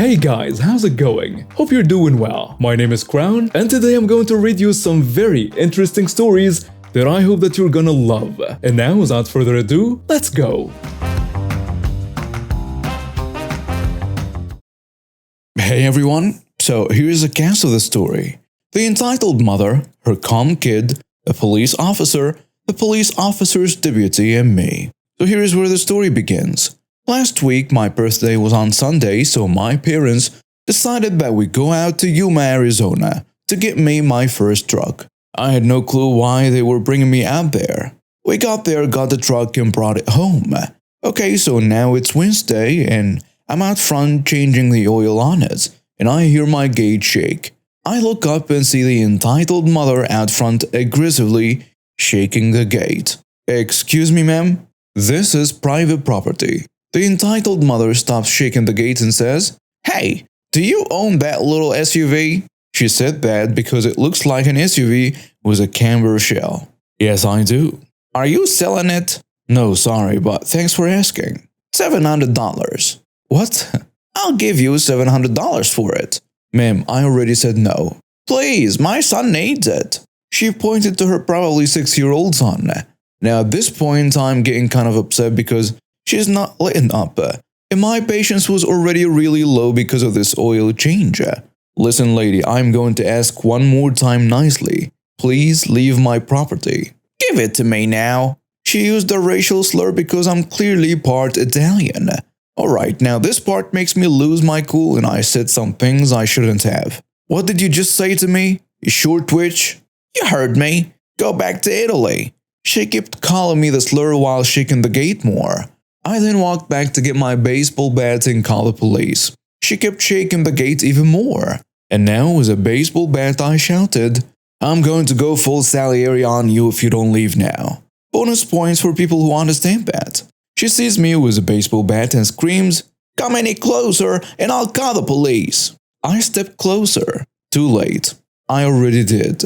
Hey guys, how's it going? Hope you're doing well. My name is Krown, and today I'm going to read you some very interesting stories that I hope that you're gonna love. And now, without further ado, let's go! Hey everyone, so here's a cast of the story. The entitled mother, her calm kid, a police officer, the police officer's deputy, and me. So here's where the story begins. Last week, my birthday was on Sunday, so my parents decided that we go out to Yuma, Arizona to get me my first truck. I had no clue why they were bringing me out there. We got there, got the truck, and brought it home. Okay, so now it's Wednesday, and I'm out front changing the oil on it, and I hear my gate shake. I look up and see the entitled mother out front aggressively shaking the gate. Excuse me, ma'am? This is private property. The entitled mother stops shaking the gate and says, "Hey, do you own that little SUV?" She said that because it looks like an SUV with a camber shell. "Yes, I do." "Are you selling it?" "No, sorry, but thanks for asking." $700. "What?" "I'll give you $700 for it." "Ma'am, I already said no." "Please, my son needs it." She pointed to her probably 6-year-old son. Now at this point, I'm getting kind of upset because she's not letting up, and my patience was already really low because of this oil change. "Listen, lady, I'm going to ask one more time nicely. Please leave my property." "Give it to me now." She used a racial slur because I'm clearly part Italian. Alright, now this part makes me lose my cool and I said some things I shouldn't have. "What did you just say to me? You short twitch?" "You heard me. Go back to Italy." She kept calling me the slur while shaking the gate more. I then walked back to get my baseball bat and call the police. She kept shaking the gate even more. And now with a baseball bat I shouted, "I'm going to go full Salieri on you if you don't leave now." Bonus points for people who understand that. She sees me with a baseball bat and screams, "Come any closer and I'll call the police." I stepped closer. Too late. I already did.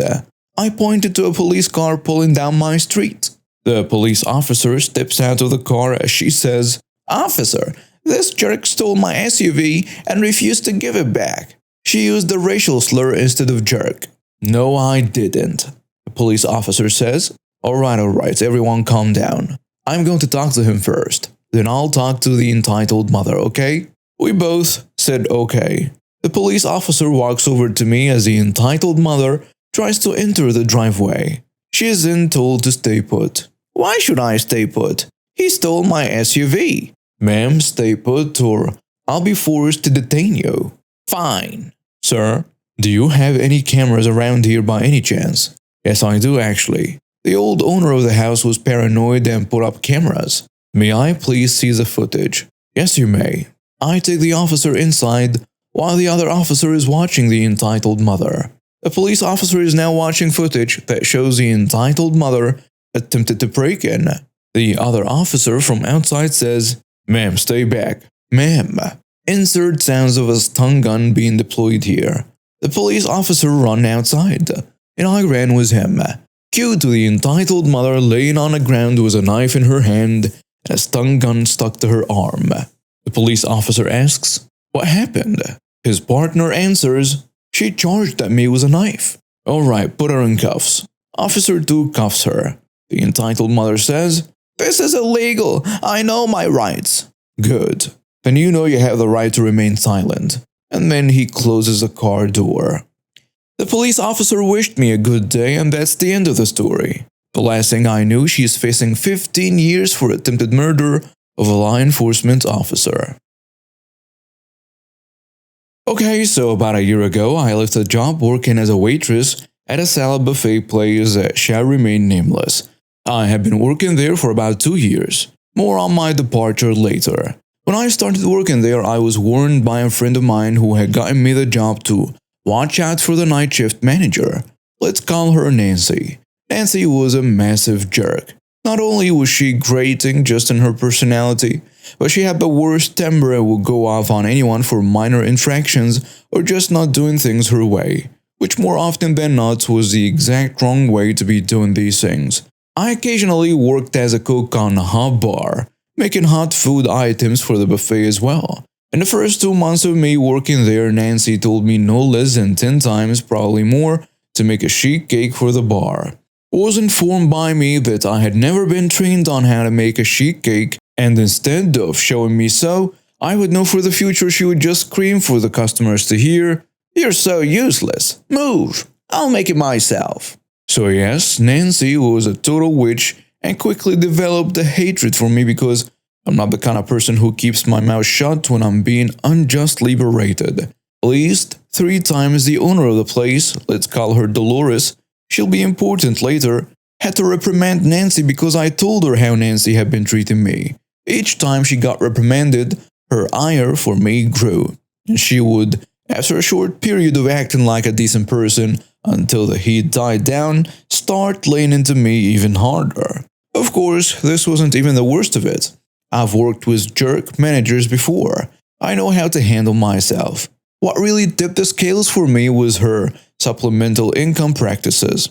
I pointed to a police car pulling down my street. The police officer steps out of the car as she says, "Officer, this jerk stole my SUV and refused to give it back." She used the racial slur instead of jerk. "No, I didn't," the police officer says. Alright, everyone calm down. I'm going to talk to him first. Then I'll talk to the entitled mother, okay?" We both said okay. The police officer walks over to me as the entitled mother tries to enter the driveway. She is then told to stay put. "Why should I stay put? He stole my SUV." "Ma'am, stay put or I'll be forced to detain you." "Fine." "Sir, do you have any cameras around here by any chance?" "Yes, I do actually. The old owner of the house was paranoid and put up cameras." "May I please see the footage?" "Yes, you may." I take the officer inside while the other officer is watching the entitled mother. The police officer is now watching footage that shows the entitled mother attempted to break in. The other officer from outside says, "Ma'am, stay back." "Ma'am." Insert sounds of a stun gun being deployed here. The police officer ran outside, and I ran with him. Cue to the entitled mother laying on the ground with a knife in her hand and a stun gun stuck to her arm. The police officer asks, "What happened?" His partner answers, "She charged at me with a knife." "Alright, put her in cuffs." Officer 2 cuffs her. The entitled mother says, "This is illegal. I know my rights." "Good. Then you know you have the right to remain silent." And then he closes the car door. The police officer wished me a good day, and that's the end of the story. The last thing I knew, she is facing 15 years for attempted murder of a law enforcement officer. Okay, so about a year ago, I left a job working as a waitress at a salad buffet place that shall remain nameless. I have been working there for about 2 years. More on my departure later. When I started working there, I was warned by a friend of mine who had gotten me the job to watch out for the night shift manager. Let's call her Nancy. Nancy was a massive jerk. Not only was she grating just in her personality, but she had the worst temper and would go off on anyone for minor infractions or just not doing things her way, which more often than not was the exact wrong way to be doing these things. I occasionally worked as a cook on a hot bar, making hot food items for the buffet as well, In the first 2 months of me working there, Nancy told me no less than 10 times, probably more, to make a sheet cake for the bar. I was informed by me that I had never been trained on how to make a sheet cake, and instead of showing me so, I would know for the future she would just scream for the customers to hear, "You're so useless. Move. I'll make it myself." So yes, Nancy was a total witch and quickly developed a hatred for me because I'm not the kind of person who keeps my mouth shut when I'm being unjustly berated. At least 3 times the owner of the place, let's call her Dolores, she'll be important later, had to reprimand Nancy because I told her how Nancy had been treating me. Each time she got reprimanded, her ire for me grew, and she would, after a short period of acting like a decent person until the heat died down, start laying into me even harder. Of course, this wasn't even the worst of it. I've worked with jerk managers before. I know how to handle myself. What really tipped the scales for me was her supplemental income practices.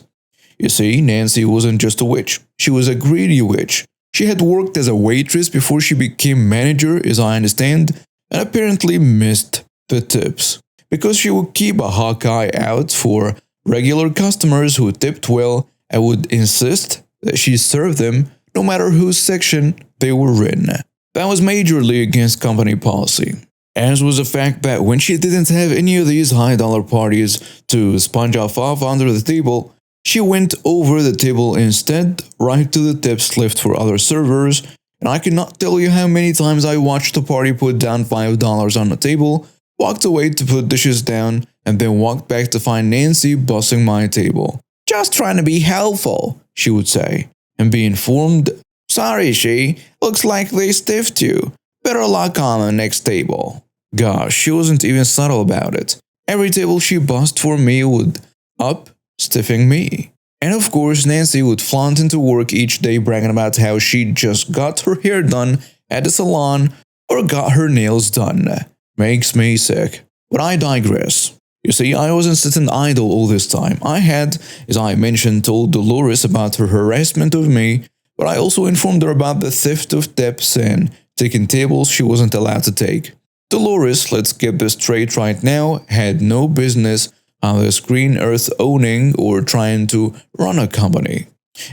You see, Nancy wasn't just a witch. She was a greedy witch. She had worked as a waitress before she became manager, as I understand, and apparently missed the tips. Because she would keep a hawk eye out for regular customers who tipped well and would insist that she serve them no matter whose section they were in. That was majorly against company policy. As was the fact that when she didn't have any of these high-dollar parties to sponge off under the table, she went over the table instead, right to the tips left for other servers, and I cannot tell you how many times I watched the party put down $5 on the table, walked away to put dishes down, and then walked back to find Nancy bossing my table. "Just trying to be helpful," she would say, and be informed, "Sorry, she, looks like they stiffed you. Better luck on the next table." Gosh, she wasn't even subtle about it. Every table she bossed for me would up, stiffing me. And of course, Nancy would flaunt into work each day bragging about how she just got her hair done at the salon or got her nails done. Makes me sick. But I digress. You see, I wasn't sitting idle all this time. I had, as I mentioned, told Dolores about her harassment of me, but I also informed her about the theft of tips and taking tables she wasn't allowed to take. Dolores, let's get this straight right now, had no business on this green earth owning or trying to run a company.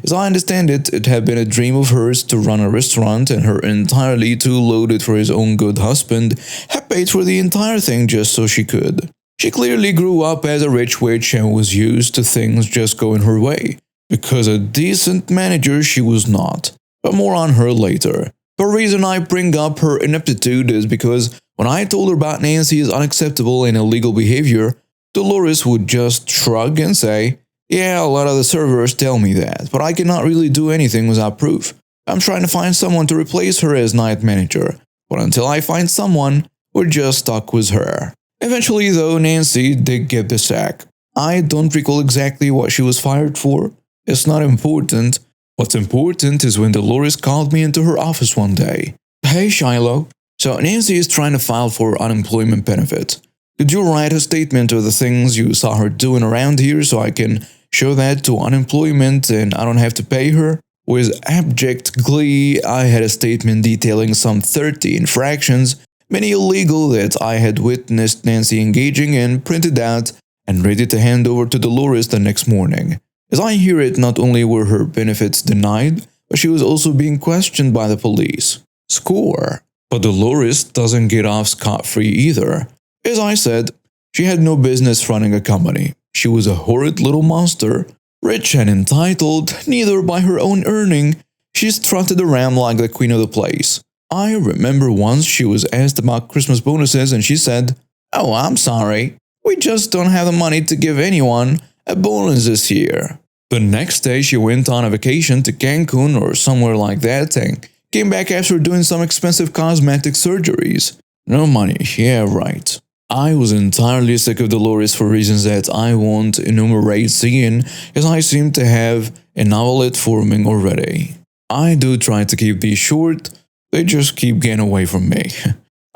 As I understand it, it had been a dream of hers to run a restaurant, and her entirely too loaded for his own good husband had paid for the entire thing just so she could. She clearly grew up as a rich witch and was used to things just going her way, because a decent manager she was not. But more on her later. The reason I bring up her ineptitude is because when I told her about Nancy's unacceptable and illegal behavior, Dolores would just shrug and say, "Yeah, a lot of the servers tell me that, but I cannot really do anything without proof. I'm trying to find someone to replace her as night manager, but until I find someone, we're just stuck with her." Eventually, though, Nancy did get the sack. I don't recall exactly what she was fired for. It's not important. What's important is when Dolores called me into her office one day. "Hey, Shiloh. So Nancy is trying to file for unemployment benefit. Could you write a statement of the things you saw her doing around here so I can show that to unemployment and I don't have to pay her?" With abject glee, I had a statement detailing some 30 infractions, many illegal, that I had witnessed Nancy engaging in, printed out, and ready to hand over to Dolores the next morning. As I hear it, not only were her benefits denied, but she was also being questioned by the police. Score. But Dolores doesn't get off scot-free either. As I said, she had no business running a company. She was a horrid little monster, rich and entitled, neither by her own earning. She strutted around like the queen of the place. I remember once she was asked about Christmas bonuses and she said, "Oh, I'm sorry. We just don't have the money to give anyone a bonus this year." The next day she went on a vacation to Cancun or somewhere like that and came back after doing some expensive cosmetic surgeries. No money, yeah right. I was entirely sick of Dolores for reasons that I won't enumerate, seeing as I seem to have a novelet forming already. I do try to keep these short, they just keep getting away from me.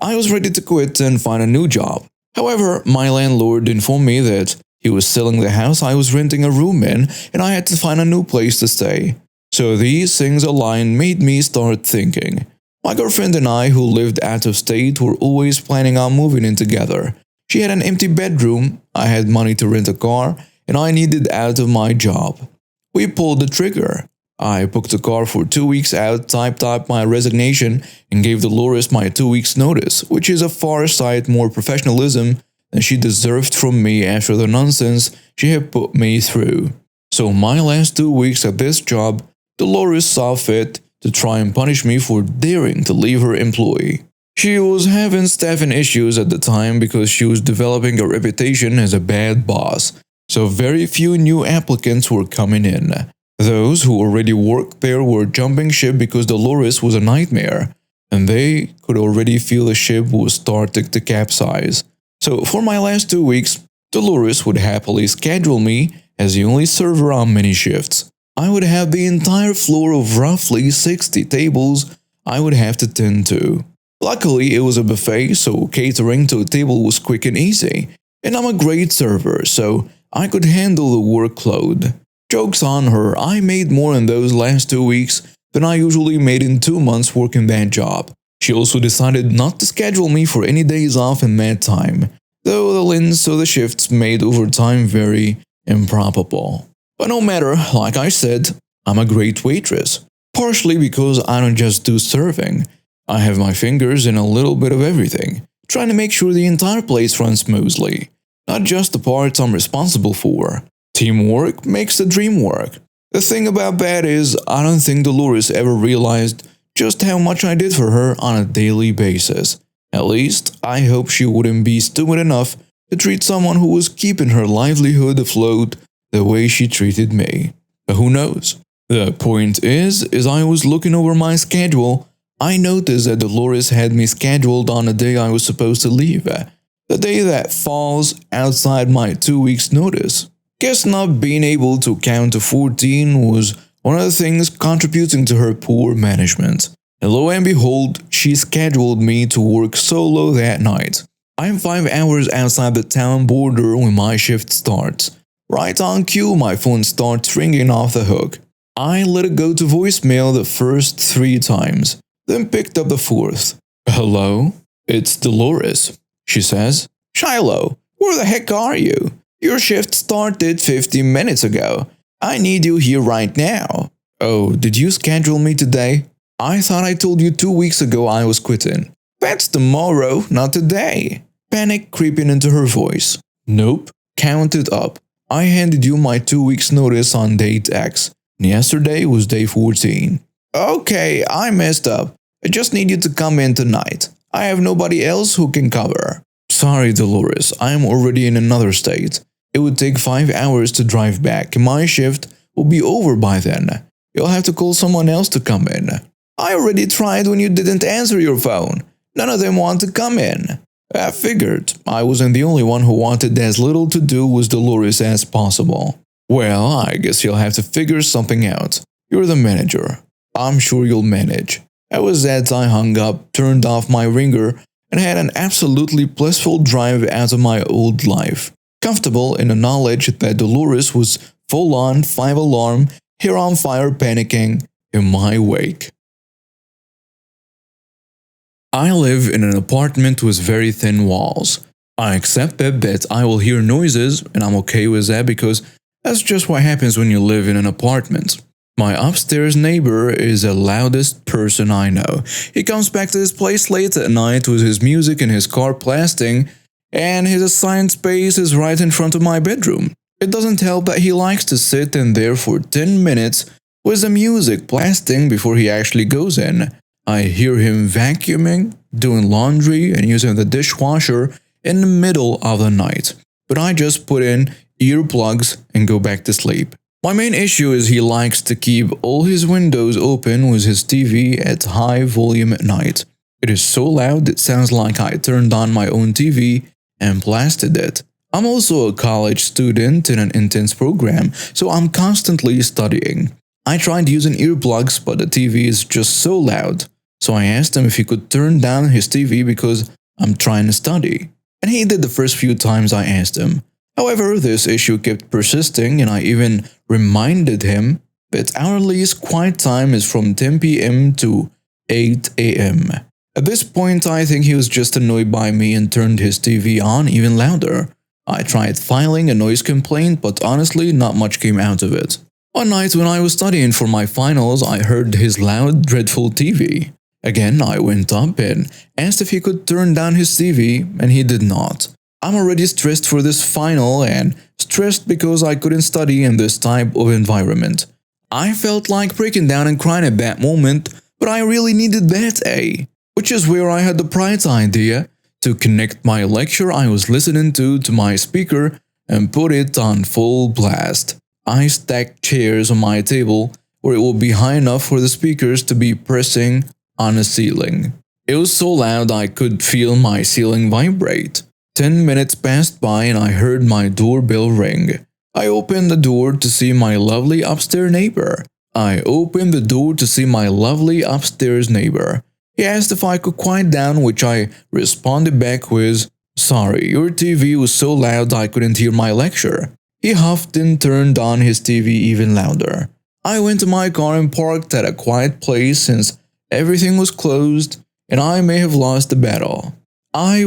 I was ready to quit and find a new job. However, my landlord informed me that he was selling the house I was renting a room in and I had to find a new place to stay. So these things aligned made me start thinking, My girlfriend and I, who lived out of state, were always planning on moving in together. She had an empty bedroom, I had money to rent a car, and I needed out of my job. We pulled the trigger. I booked a car for 2 weeks out, typed up my resignation, and gave Dolores my 2 weeks notice, which is a far sight more professionalism than she deserved from me after the nonsense she had put me through. So my last 2 weeks at this job, Dolores saw fit to try and punish me for daring to leave her employee. She was having staffing issues at the time because she was developing a reputation as a bad boss, so very few new applicants were coming in. Those who already worked there were jumping ship because Dolores was a nightmare, and they could already feel the ship was starting to capsize. So for my last 2 weeks, Dolores would happily schedule me as the only server on many shifts. I would have the entire floor of roughly 60 tables I would have to tend to. Luckily, it was a buffet, so catering to a table was quick and easy, and I'm a great server, so I could handle the workload. Joke's on her, I made more in those last 2 weeks than I usually made in 2 months working that job. She also decided not to schedule me for any days off in that time, though the lengths of the shifts made overtime very improbable. But no matter, like I said, I'm a great waitress. Partially because I don't just do serving. I have my fingers in a little bit of everything, trying to make sure the entire place runs smoothly. Not just the parts I'm responsible for. Teamwork makes the dream work. The thing about that is, I don't think Dolores ever realized just how much I did for her on a daily basis. At least, I hope she wouldn't be stupid enough to treat someone who was keeping her livelihood afloat the way she treated me. But who knows? The point is I was looking over my schedule. I noticed that Dolores had me scheduled on the day I was supposed to leave, the day that falls outside my 2 weeks notice. Guess not being able to count to 14 was one of the things contributing to her poor management. And lo and behold, she scheduled me to work solo that night. I'm 5 hours outside the town border when my shift starts. Right on cue, my phone starts ringing off the hook. I let it go to voicemail the first 3 times, then picked up the 4th. Hello? It's Dolores, she says. Shiloh, where the heck are you? Your shift started 15 minutes ago. I need you here right now. Oh, did you schedule me today? I thought I told you 2 weeks ago I was quitting. That's tomorrow, not today. Panic creeping into her voice. Nope, count it up. I handed you my 2 weeks notice on date X, and yesterday was day 14. Okay, I messed up. I just need you to come in tonight. I have nobody else who can cover. Sorry, Dolores, I am already in another state. It would take 5 hours to drive back, and my shift will be over by then. You'll have to call someone else to come in. I already tried when you didn't answer your phone. None of them want to come in. I figured I wasn't the only one who wanted as little to do with Dolores as possible. Well, I guess you'll have to figure something out. You're the manager. I'm sure you'll manage. That was as I hung up, turned off my ringer, and had an absolutely blissful drive out of my old life. Comfortable in the knowledge that Dolores was full-on 5-alarm, hair on fire panicking in my wake. I live in an apartment with very thin walls. I accepted that I will hear noises, and I'm okay with that because that's just what happens when you live in an apartment. My upstairs neighbor is the loudest person I know. He comes back to his place late at night with his music and his car blasting, and his assigned space is right in front of my bedroom. It doesn't help that he likes to sit in there for 10 minutes with the music blasting before he actually goes in. I hear him vacuuming, doing laundry, and using the dishwasher in the middle of the night. But I just put in earplugs and go back to sleep. My main issue is he likes to keep all his windows open with his TV at high volume at night. It is so loud it sounds like I turned on my own TV and blasted it. I'm also a college student in an intense program, so I'm constantly studying. I tried using earplugs, but the TV is just so loud. So I asked him if he could turn down his TV because I'm trying to study. And he did the first few times I asked him. However, this issue kept persisting, and I even reminded him that our least quiet time is from 10 p.m. to 8 a.m. At this point, I think he was just annoyed by me and turned his TV on even louder. I tried filing a noise complaint, but honestly, not much came out of it. One night when I was studying for my finals, I heard his loud, dreadful TV. Again, I went up and asked if he could turn down his TV, and he did not. I'm already stressed for this final and stressed because I couldn't study in this type of environment. I felt like breaking down and crying at that moment, but I really needed that A, which is where I had the bright idea to connect my lecture I was listening to my speaker and put it on full blast. I stacked chairs on my table where it would be high enough for the speakers to be pressing on the ceiling. It was so loud I could feel my ceiling vibrate. 10 minutes passed by and I heard my doorbell ring. I opened the door to see my lovely upstairs neighbor. He asked if I could quiet down, which I responded back with, "Sorry, your TV was so loud I couldn't hear my lecture." He huffed and turned on his TV even louder. I went to my car and parked at a quiet place since everything was closed and I may have lost the battle. I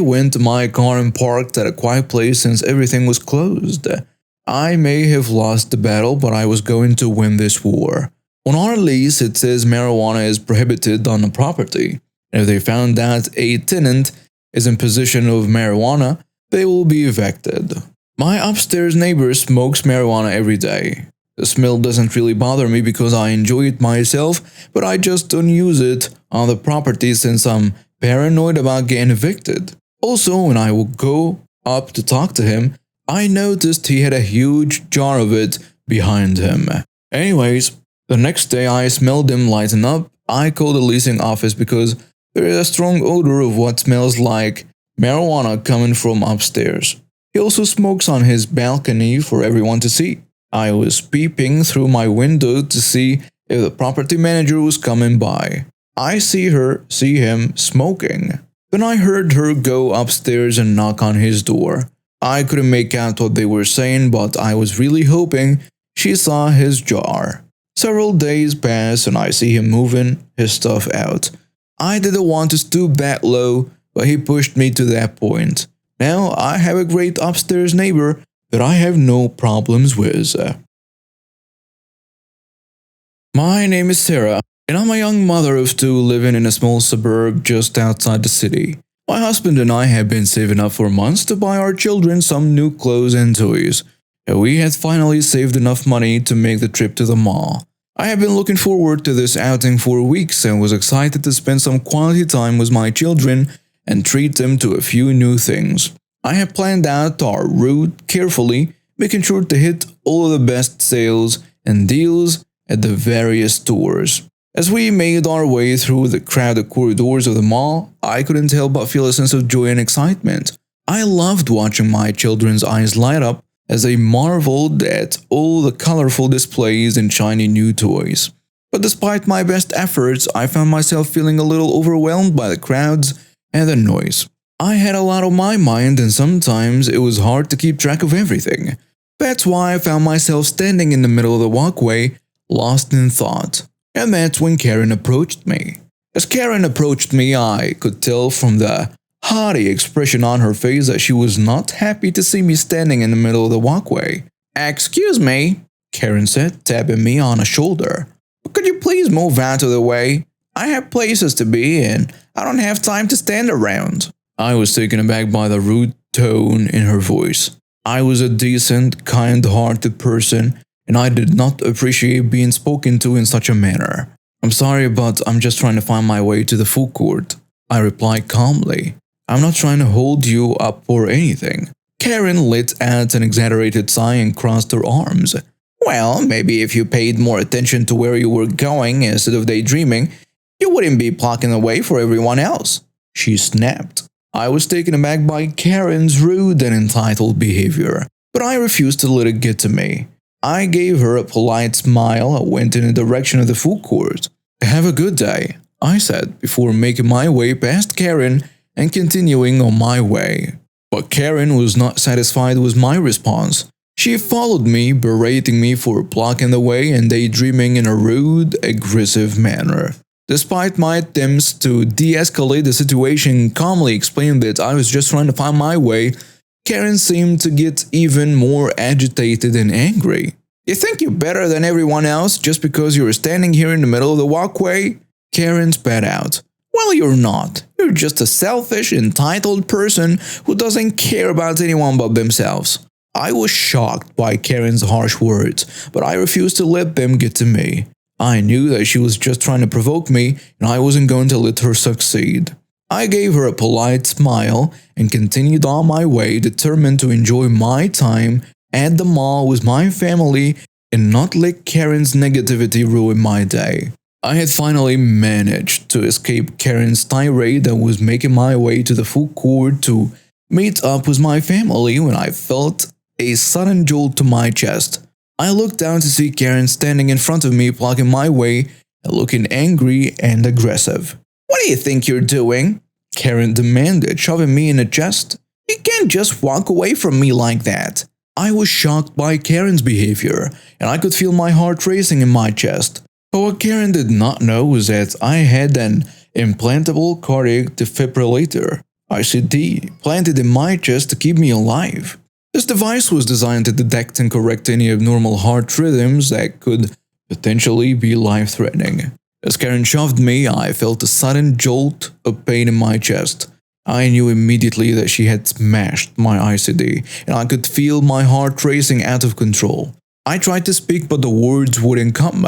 may have lost the battle, but I was going to win this war. On our lease, it says marijuana is prohibited on the property. If they found out a tenant is in possession of marijuana, they will be evicted. My upstairs neighbor smokes marijuana every day. The smell doesn't really bother me because I enjoy it myself, but I just don't use it on the property since I'm paranoid about getting evicted. Also, when I would go up to talk to him, I noticed he had a huge jar of it behind him. Anyways, the next day I smelled him lighten up. I called the leasing office because there is a strong odor of what smells like marijuana coming from upstairs. He also smokes on his balcony for everyone to see. I was peeping through my window to see if the property manager was coming by. I see him smoking. Then I heard her go upstairs and knock on his door. I couldn't make out what they were saying, but I was really hoping she saw his jar. Several days pass and I see him moving his stuff out. I didn't want to stoop that low, but he pushed me to that point. Now I have a great upstairs neighbor that I have no problems with. My name is Sarah, and I'm a young mother of two living in a small suburb just outside the city. My husband and I have been saving up for months to buy our children some new clothes and toys, and we had finally saved enough money to make the trip to the mall. I have been looking forward to this outing for weeks and was excited to spend some quality time with my children and treat them to a few new things. I have planned out our route carefully, making sure to hit all of the best sales and deals at the various stores. As we made our way through the crowded corridors of the mall, I couldn't help but feel a sense of joy and excitement. I loved watching my children's eyes light up as they marveled at all the colorful displays and shiny new toys. But despite my best efforts, I found myself feeling a little overwhelmed by the crowds and the noise. I had a lot on my mind and sometimes it was hard to keep track of everything. That's why I found myself standing in the middle of the walkway, lost in thought. And that's when Karen approached me. As Karen approached me, I could tell from the haughty expression on her face that she was not happy to see me standing in the middle of the walkway. "Excuse me," Karen said, tapping me on the shoulder. "Could you please move out of the way? I have places to be and I don't have time to stand around." I was taken aback by the rude tone in her voice. I was a decent, kind-hearted person and I did not appreciate being spoken to in such a manner. "I'm sorry, but I'm just trying to find my way to the food court," I replied calmly. "I'm not trying to hold you up or anything." Karen let out an exaggerated sigh and crossed her arms. "Well, maybe if you paid more attention to where you were going instead of daydreaming, you wouldn't be blocking the way for everyone else," she snapped. I was taken aback by Karen's rude and entitled behavior, but I refused to let it get to me. I gave her a polite smile and went in the direction of the food court. "Have a good day," I said before making my way past Karen and continuing on my way. But Karen was not satisfied with my response. She followed me, berating me for blocking the way and daydreaming in a rude, aggressive manner. Despite my attempts to de-escalate the situation, calmly explain that I was just trying to find my way, Karen seemed to get even more agitated and angry. You think you're better than everyone else just because you're standing here in the middle of the walkway? Karen spat out. Well, you're not. You're just a selfish, entitled person who doesn't care about anyone but themselves. I was shocked by Karen's harsh words, but I refused to let them get to me. I knew that she was just trying to provoke me, and I wasn't going to let her succeed. I gave her a polite smile and continued on my way, determined to enjoy my time at the mall with my family and not let Karen's negativity ruin my day. I had finally managed to escape Karen's tirade and was making my way to the food court to meet up with my family when I felt a sudden jolt to my chest. I looked down to see Karen standing in front of me, blocking my way and looking angry and aggressive. What do you think you're doing? Karen demanded, shoving me in the chest. You can't just walk away from me like that. I was shocked by Karen's behavior, and I could feel my heart racing in my chest. But what Karen did not know was that I had an implantable cardiac defibrillator, ICD, planted in my chest to keep me alive. This device was designed to detect and correct any abnormal heart rhythms that could potentially be life-threatening. As Karen shoved me, I felt a sudden jolt of pain in my chest. I knew immediately that she had smashed my ICD, and I could feel my heart racing out of control. I tried to speak, but the words wouldn't come.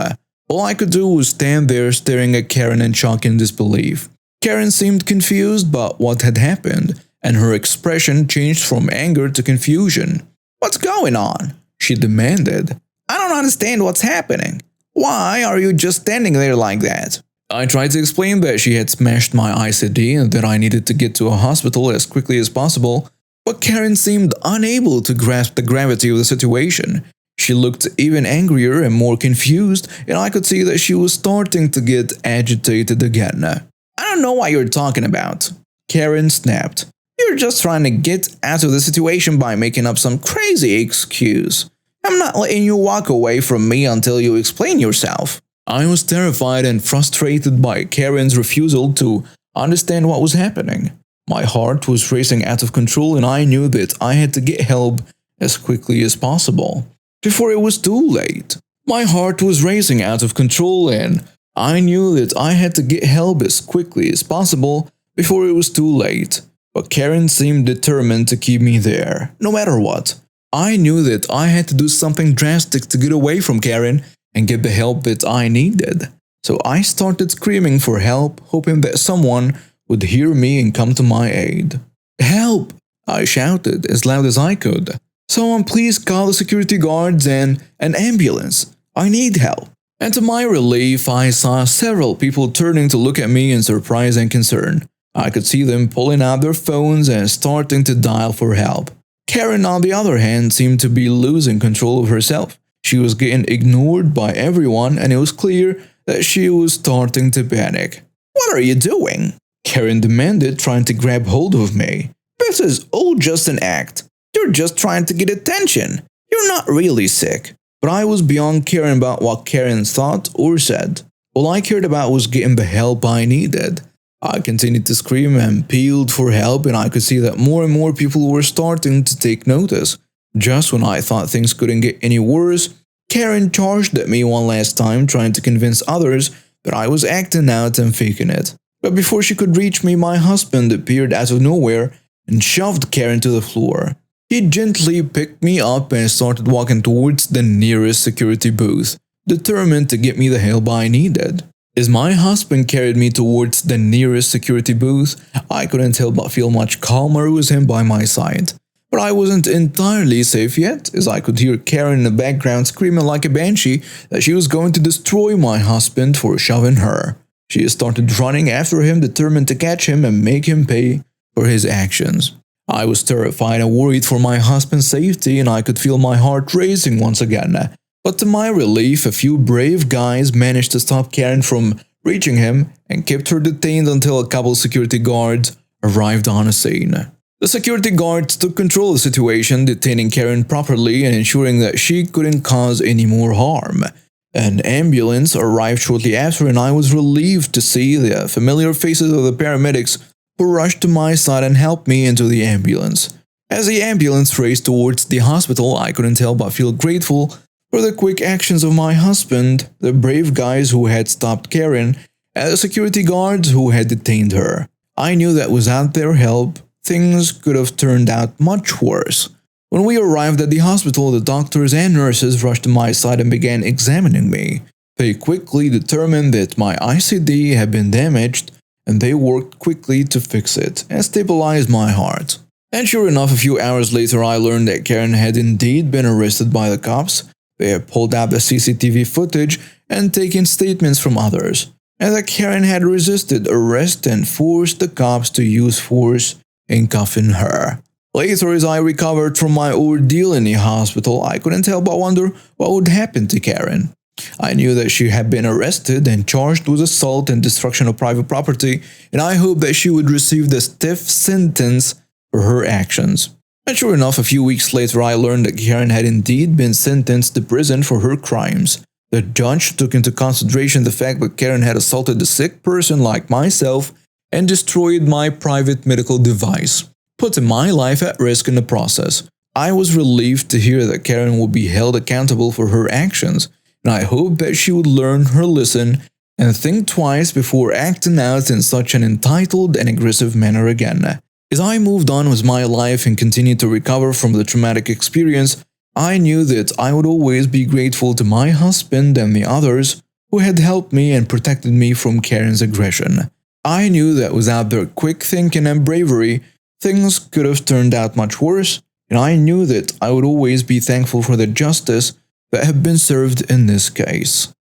All I could do was stand there staring at Karen in shock and disbelief. Karen seemed confused by what had happened, and her expression changed from anger to confusion. What's going on? She demanded. I don't understand what's happening. Why are you just standing there like that? I tried to explain that she had smashed my ICD and that I needed to get to a hospital as quickly as possible, but Karen seemed unable to grasp the gravity of the situation. She looked even angrier and more confused, and I could see that she was starting to get agitated again. I don't know what you're talking about, Karen snapped. You're just trying to get out of the situation by making up some crazy excuse. I'm not letting you walk away from me until you explain yourself. I was terrified and frustrated by Karen's refusal to understand what was happening. My heart was racing out of control, and I knew that I had to get help as quickly as possible, before it was too late. My heart was racing out of control, and I knew that I had to get help as quickly as possible before it was too late. But Karen seemed determined to keep me there, no matter what. I knew that I had to do something drastic to get away from Karen and get the help that I needed. So I started screaming for help, hoping that someone would hear me and come to my aid. Help! I shouted as loud as I could. Someone please call the security guards and an ambulance. I need help. And to my relief, I saw several people turning to look at me in surprise and concern. I could see them pulling out their phones and starting to dial for help. Karen, on the other hand, seemed to be losing control of herself. She was getting ignored by everyone, and it was clear that she was starting to panic. What are you doing? Karen demanded, trying to grab hold of me. This is all just an act. You're just trying to get attention. You're not really sick. But I was beyond caring about what Karen thought or said. All I cared about was getting the help I needed. I continued to scream and appealed for help, and I could see that more and more people were starting to take notice. Just when I thought things couldn't get any worse, Karen charged at me one last time, trying to convince others that I was acting out and faking it. But before she could reach me, my husband appeared out of nowhere and shoved Karen to the floor. He gently picked me up and started walking towards the nearest security booth, determined to get me the help I needed. As my husband carried me towards the nearest security booth, I couldn't help but feel much calmer with him by my side. But I wasn't entirely safe yet, as I could hear Karen in the background screaming like a banshee that she was going to destroy my husband for shoving her. She started running after him, determined to catch him and make him pay for his actions. I was terrified and worried for my husband's safety, and I could feel my heart racing once again. But to my relief, a few brave guys managed to stop Karen from reaching him and kept her detained until a couple security guards arrived on the scene. The security guards took control of the situation, detaining Karen properly and ensuring that she couldn't cause any more harm. An ambulance arrived shortly after, and I was relieved to see the familiar faces of the paramedics who rushed to my side and helped me into the ambulance. As the ambulance raced towards the hospital, I couldn't help but feel grateful for the quick actions of my husband, the brave guys who had stopped Karen, and the security guards who had detained her. I knew that without their help, things could have turned out much worse. When we arrived at the hospital, the doctors and nurses rushed to my side and began examining me. They quickly determined that my ICD had been damaged, and they worked quickly to fix it and stabilize my heart. And sure enough, a few hours later, I learned that Karen had indeed been arrested by the cops. They had pulled out the CCTV footage and taken statements from others, and that Karen had resisted arrest and forced the cops to use force in cuffing her. Later, as I recovered from my ordeal in the hospital, I couldn't help but wonder what would happen to Karen. I knew that she had been arrested and charged with assault and destruction of private property, and I hoped that she would receive the stiff sentence for her actions. And sure enough, a few weeks later, I learned that Karen had indeed been sentenced to prison for her crimes. The judge took into consideration the fact that Karen had assaulted a sick person like myself and destroyed my private medical device, putting my life at risk in the process. I was relieved to hear that Karen would be held accountable for her actions, and I hoped that she would learn her lesson and think twice before acting out in such an entitled and aggressive manner again. As I moved on with my life and continued to recover from the traumatic experience, I knew that I would always be grateful to my husband and the others who had helped me and protected me from Karen's aggression. I knew that without their quick thinking and bravery, things could have turned out much worse, and I knew that I would always be thankful for the justice that had been served in this case.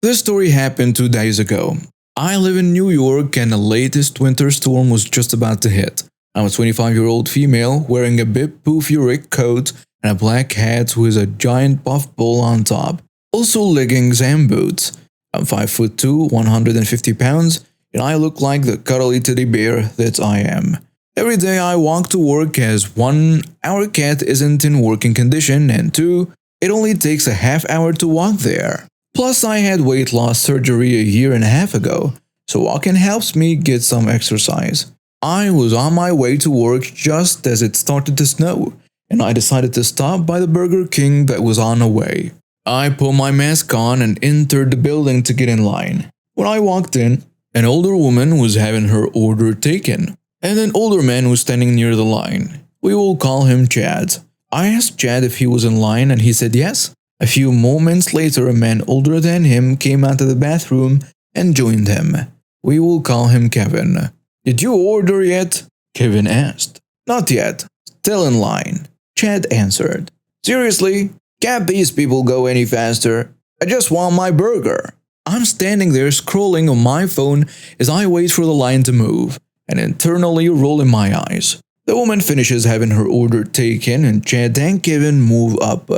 This story happened 2 days ago. I live in New York, and the latest winter storm was just about to hit. I'm a 25-year-old female wearing a bit poofy rig coat and a black hat with a giant puffball on top, also leggings and boots. I'm 5'2", 150 pounds, and I look like the cuddly teddy bear that I am. Every day I walk to work as 1, our cat isn't in working condition, and 2, it only takes a half hour to walk there. Plus I had weight loss surgery a year and a half ago, so walking helps me get some exercise. I was on my way to work just as it started to snow, and I decided to stop by the Burger King that was on the way. I put my mask on and entered the building to get in line. When I walked in, an older woman was having her order taken, and an older man was standing near the line. We will call him Chad. I asked Chad if he was in line, and he said yes. A few moments later, a man older than him came out of the bathroom and joined him. We will call him Kevin. Did you order yet? Kevin asked. Not yet. Still in line. Chad answered. Seriously? Can't these people go any faster? I just want my burger. I'm standing there scrolling on my phone as I wait for the line to move, and internally rolling my eyes. The woman finishes having her order taken, and Chad and Kevin move up.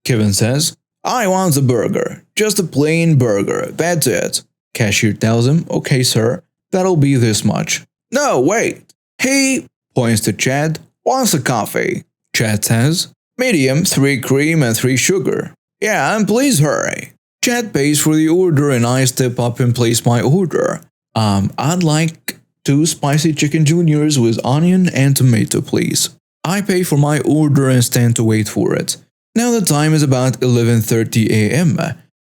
Kevin says, I want a burger. Just a plain burger. That's it. Cashier tells him, okay sir, that'll be this much. No, wait. He points to Chad, wants a coffee. Chad says, medium, 3 cream and 3 sugar. Yeah, and please hurry. Chad pays for the order and I step up and place my order. I'd like 2 spicy chicken juniors with onion and tomato, please. I pay for my order and stand to wait for it. Now the time is about 11:30 a.m.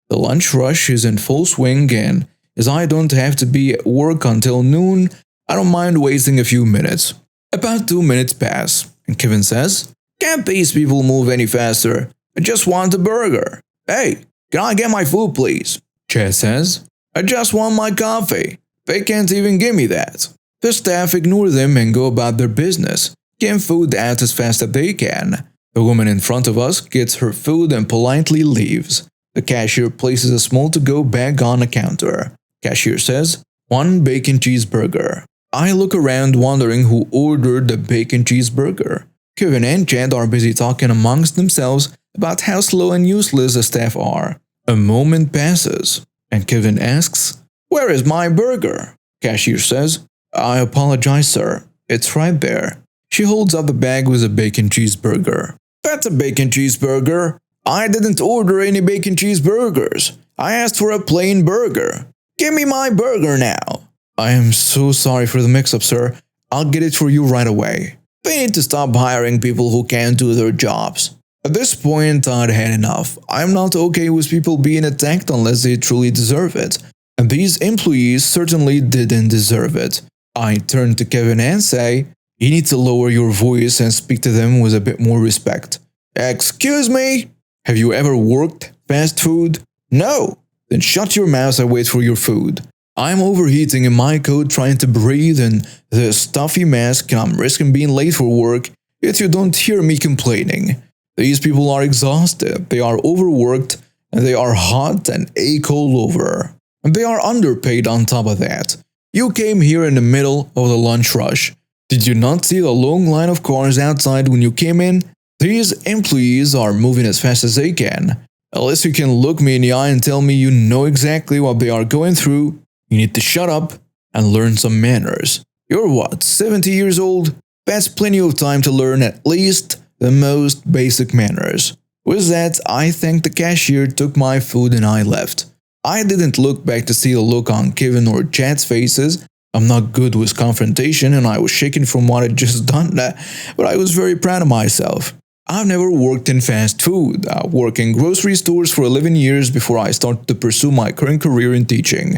The lunch rush is in full swing, and as I don't have to be at work until noon, I don't mind wasting a few minutes. About 2 minutes pass, and Kevin says, can't these people move any faster? I just want a burger. Hey, can I get my food please? Chad says, I just want my coffee. They can't even give me that. The staff ignore them and go about their business, getting food out as fast as they can. The woman in front of us gets her food and politely leaves. The cashier places a small to-go bag on the counter. Cashier says, 1 bacon cheeseburger. I look around wondering who ordered the bacon cheeseburger. Kevin and Chad are busy talking amongst themselves about how slow and useless the staff are. A moment passes, and Kevin asks, where is my burger? Cashier says, I apologize sir, it's right there. She holds up the bag with a bacon cheeseburger. That's a bacon cheeseburger. I didn't order any bacon cheeseburgers. I asked for a plain burger. Give me my burger now. I am so sorry for the mix-up, sir. I'll get it for you right away. They need to stop hiring people who can't do their jobs. At this point, I'd had enough. I'm not okay with people being attacked unless they truly deserve it. And these employees certainly didn't deserve it. I turned to Kevin and say, you need to lower your voice and speak to them with a bit more respect. Excuse me? Have you ever worked fast food? No. Then shut your mouth and wait for your food. I'm overheating in my coat trying to breathe in this stuffy mask and I'm risking being late for work, yet you don't hear me complaining. These people are exhausted, they are overworked, and they are hot and ache all over. And they are underpaid on top of that. You came here in the middle of the lunch rush. Did you not see the long line of cars outside when you came in? These employees are moving as fast as they can. Unless you can look me in the eye and tell me you know exactly what they are going through, you need to shut up and learn some manners. You're what, 70 years old? That's plenty of time to learn at least the most basic manners. With that, I thanked the cashier, took my food and I left. I didn't look back to see the look on Kevin or Chad's faces. I'm not good with confrontation and I was shaken from what I'd just done, but I was very proud of myself. I've never worked in fast food. I worked in grocery stores for 11 years before I started to pursue my current career in teaching.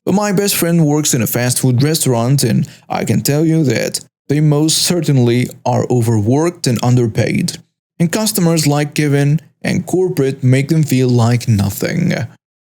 But my best friend works in a fast food restaurant and I can tell you that they most certainly are overworked and underpaid. And customers like Kevin and corporate make them feel like nothing.